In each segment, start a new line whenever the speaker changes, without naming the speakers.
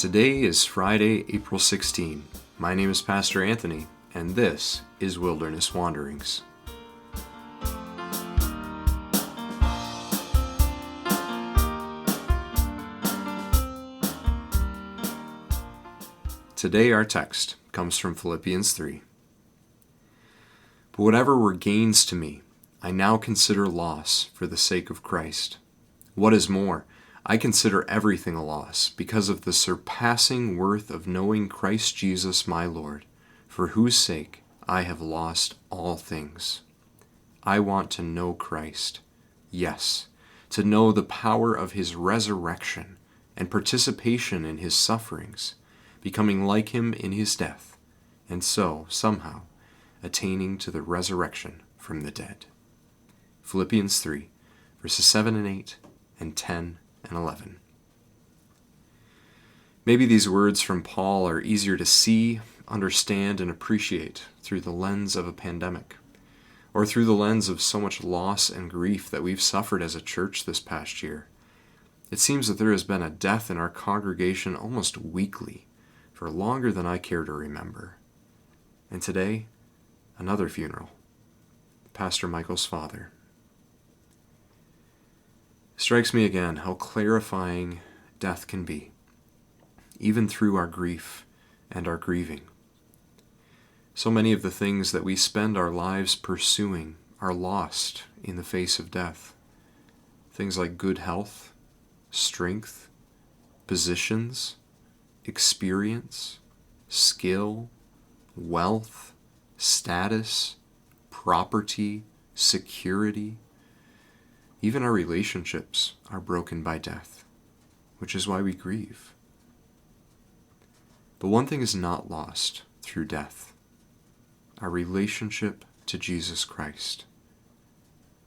Today is Friday, April 16. My name is Pastor Anthony, and this is Wilderness Wanderings. Today our text comes from Philippians 3. But whatever were gains to me, I now consider loss for the sake of Christ. What is more, I consider everything a loss because of the surpassing worth of knowing Christ Jesus my Lord, for whose sake I have lost all things. I want to know Christ, yes, to know the power of his resurrection and participation in his sufferings, becoming like him in his death, and so, somehow, attaining to the resurrection from the dead. Philippians 3, verses 7 and 8, and 10 and 11. Maybe these words from Paul are easier to see, understand, and appreciate through the lens of a pandemic, or through the lens of so much loss and grief that we've suffered as a church this past year. It seems that there has been a death in our congregation almost weekly for longer than I care to remember. And today, another funeral. Pastor Michael's father. It strikes me again how clarifying death can be, even through our grief and our grieving. So many of the things that we spend our lives pursuing are lost in the face of death. Things like good health, strength, positions, experience, skill, wealth, status, property, security. Even our relationships are broken by death, which is why we grieve. But one thing is not lost through death: our relationship to Jesus Christ.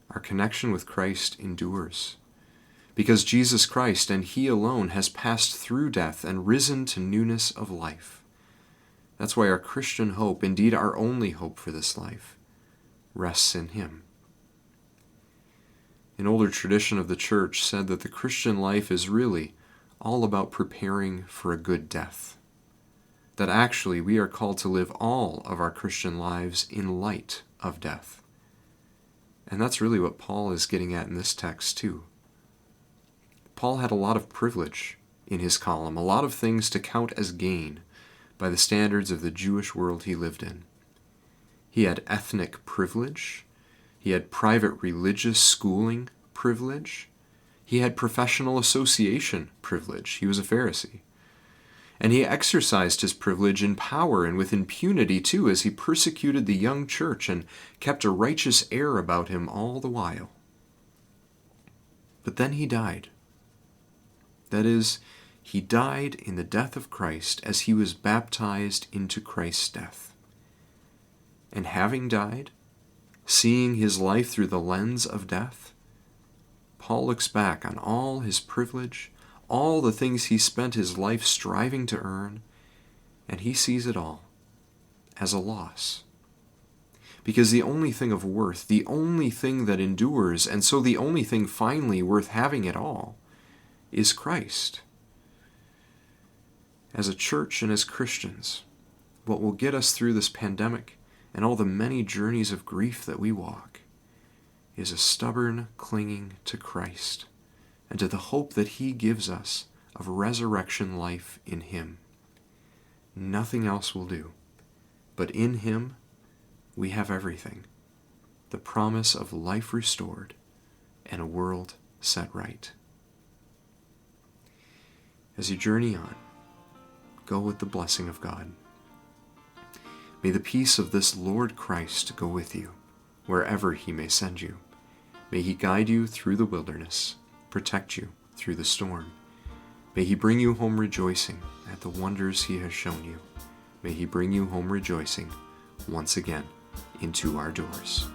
Our connection with Christ endures, because Jesus Christ and He alone has passed through death and risen to newness of life. That's why our Christian hope, indeed our only hope for this life, rests in Him. An older tradition of the church said that the Christian life is really all about preparing for a good death. That actually we are called to live all of our Christian lives in light of death. And that's really what Paul is getting at in this text too. Paul had a lot of privilege in his column, a lot of things to count as gain by the standards of the Jewish world he lived in. He had ethnic privilege. He had private religious schooling privilege. He had professional association privilege. He was a Pharisee. And he exercised his privilege in power and with impunity too, as he persecuted the young church and kept a righteous air about him all the while. But then he died. That is, he died in the death of Christ as he was baptized into Christ's death. And having died, seeing his life through the lens of death, Paul looks back on all his privilege, all the things he spent his life striving to earn, and he sees it all as a loss. Because the only thing of worth, the only thing that endures, and so the only thing finally worth having at all, is Christ. As a church and as Christians, what will get us through this pandemic and all the many journeys of grief that we walk is a stubborn clinging to Christ and to the hope that He gives us of resurrection life in Him. Nothing else will do, but in Him we have everything: the promise of life restored and a world set right. As you journey on, go with the blessing of God. May the peace of this Lord Christ go with you, wherever He may send you. May He guide you through the wilderness, protect you through the storm. May He bring you home rejoicing at the wonders He has shown you. May He bring you home rejoicing once again into our doors.